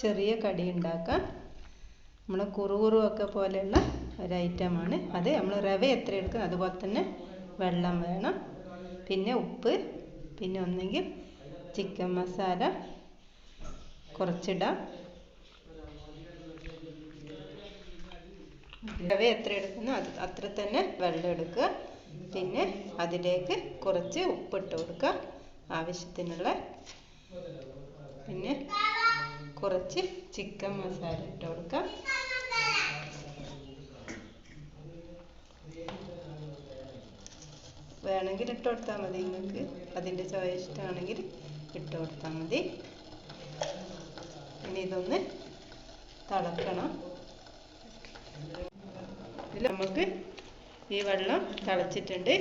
ചെറിയ കടി ഉണ്ടാക്കാം. നമ്മൾ കുറുകുറുവൊക്കെ പോലെയുള്ള ഒരു ഐറ്റമാണ് അത്. നമ്മൾ റവ എത്ര എടുക്കും അതുപോലെ തന്നെ വെള്ളം വേണം, പിന്നെ ഉപ്പ്, പിന്നെ ഒന്നെങ്കിൽ ചിക്കൻ മസാല കുറച്ചിടാം. റവ എത്ര എടുക്കുന്നു അത്ര തന്നെ വെള്ളം എടുക്കുക. പിന്നെ അതിലേക്ക് കുറച്ച് ഉപ്പിട്ട് കൊടുക്കുക ആവശ്യത്തിനുള്ള. പിന്നെ കുറച്ച് ചിക്കൻ മസാല ഇട്ട് കൊടുക്കുക. വേണമെങ്കിൽ ഇട്ട് കൊടുത്താൽ മതി, നിങ്ങൾക്ക് അതിൻ്റെ ചുവ ഇഷ്ടമാണെങ്കിൽ ഇട്ട് കൊടുത്താൽ മതി. ഇനി ഇതൊന്ന് തിളക്കണം. ഇതിൽ നമുക്ക് ഈ വെള്ളം തിളച്ചിട്ടുണ്ട്.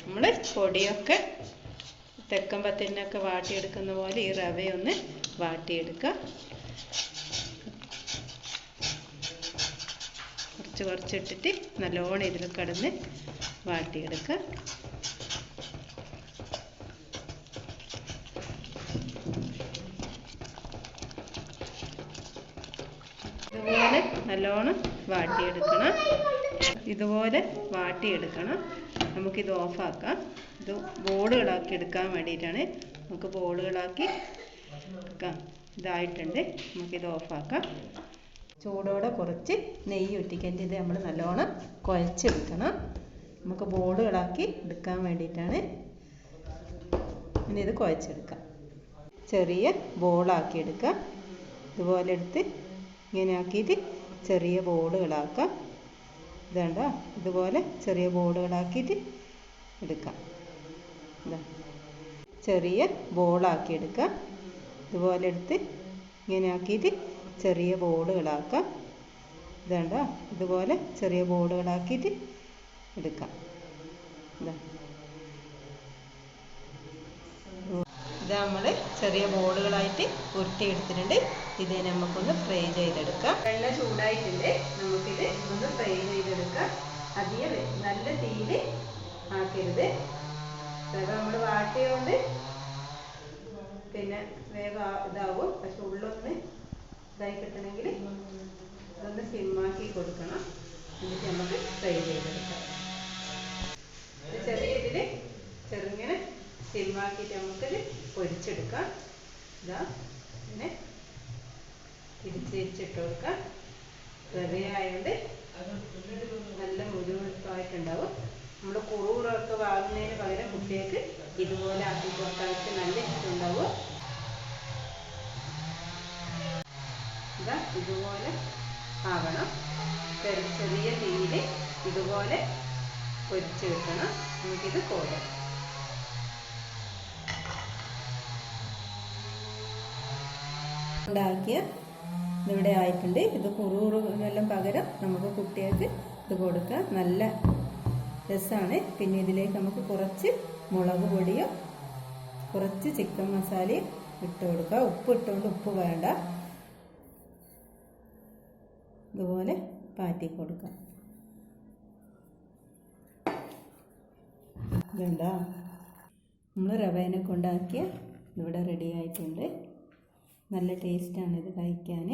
നമ്മൾ പൊടിയൊക്കെ തെക്കൻ പത്തിരിനൊക്കെ വാട്ടിയെടുക്കുന്ന പോലെ ഈ റവയൊന്ന് വാട്ടിയെടുക്കുക. കുറച്ചിട്ടിട്ട് നല്ലോണം ഇതിൽ കിടന്ന് വാട്ടിയെടുക്കുക. ഇതുപോലെ നല്ലോണം വാട്ടിയെടുക്കണം. ഇതുപോലെ വാട്ടിയെടുക്കണം. നമുക്കിത് ഓഫാക്കാം. ഇത് ബോളുകളാക്കി എടുക്കാൻ വേണ്ടിയിട്ടാണ്. നമുക്ക് ബോളുകളാക്കി എടുക്കാം. ഇതായിട്ടുണ്ട്, നമുക്കിത് ഓഫാക്കാം. ചൂടോടെ കുറച്ച് നെയ്യ് ഒറ്റിക്കേണ്ടി ഇത് നമ്മൾ നല്ലോണം കുഴച്ചെടുക്കണം. നമുക്ക് ബോളുകളാക്കി എടുക്കാൻ വേണ്ടിയിട്ടാണ്. ഇനി ഇത് കുഴച്ചെടുക്കാം. ചെറിയ ബോളാക്കി എടുക്കാം. ഇതുപോലെ എടുത്ത് ഇങ്ങനെ ആക്കിയിട്ട് ചെറിയ ബോളുകളാക്കാം. ഇതേണ്ട, ഇതുപോലെ ചെറിയ ബോളുകളാക്കിയിട്ട് എടുക്കാം. ഇതാ ചെറിയ ബോളാക്കി എടുക്കാം. ഇതുപോലെ എടുത്ത് ഇങ്ങനെ ആക്കിയിട്ട് ചെറിയ ബോളുകളാക്കാം. ഇതേണ്ട, ഇതുപോലെ ചെറിയ ബോളുകളാക്കിയിട്ട് എടുക്കാം. ഇതാ ഇത് നമ്മൾ ചെറിയ ബോളുകളായിട്ട് ഉരുട്ടിയെടുത്തിട്ടുണ്ട്. ഇത് നമുക്കൊന്ന് ഫ്രൈ ചെയ്തെടുക്കാം. എണ്ണ ചൂടായിട്ടുണ്ട്, നമുക്കിത് ഒന്ന് ഫ്രൈ ചെയ്തെടുക്കാം. അധികം നല്ല തീയിൽ ആക്കരുത്. റവ നമ്മൾ വാട്ടിയതുകൊണ്ട് പിന്നെ വേഗം ഇതാവും. പക്ഷെ ഉള്ളൊന്ന് ഇതായി കിട്ടണമെങ്കിൽ അതൊന്ന് സിമ്മാക്കി കൊടുക്കണം. എന്നിട്ട് നമുക്ക് ഫ്രൈ ചെയ്തെടുക്കാം. ചെറിയ ഇതിൽ ചെറുങ്ങനെ സിമ്മാക്കിയിട്ട് നമുക്കിത് പൊരിച്ചെടുക്കാം. ഇതാ പിന്നെ തിരിച്ചിട്ട് കൊടുക്കാം. റവയായതുകൊണ്ട് നല്ല മുഴുവഴുപ്പായിട്ടുണ്ടാവും. നമ്മൾ കുറുകുറൊക്കെ വാങ്ങുന്നതിന് പകരം കുട്ടികൾക്ക് ഇതുപോലെ ആക്കി കൊടുക്കാനായിട്ട് നല്ല ഇഷ്ടമുണ്ടാവും. ഇതാ ഇതുപോലെ ആവണം. ചെറിയ തീയിൽ ഇതുപോലെ പൊരിച്ച് കിട്ടണം. നമുക്കിത് കോരാം. ഉണ്ടാക്കിയ ഇവിടെ ആയിട്ടുണ്ട്. ഇത് കുറുകുറുവെല്ലാം പകരം നമുക്ക് കുട്ടികൾക്ക് ഇത് കൊടുക്കാം. നല്ല രസമാണ്. പിന്നെ ഇതിലേക്ക് നമുക്ക് കുറച്ച് മുളക് പൊടിയോ കുറച്ച് ചിക്കൻ മസാലയും ഇട്ട് കൊടുക്കുക. ഉപ്പ് ഇട്ടുകൊണ്ട് ഉപ്പ് വേണ്ട. ഇതുപോലെ പാറ്റി കൊടുക്കാം. ഇതുണ്ട, നമ്മൾ റവേനെ കൊണ്ടാക്കിയ ഇവിടെ റെഡി ആയിട്ടുണ്ട്. നല്ല ടേസ്റ്റാണ് ഇത് കഴിക്കാൻ.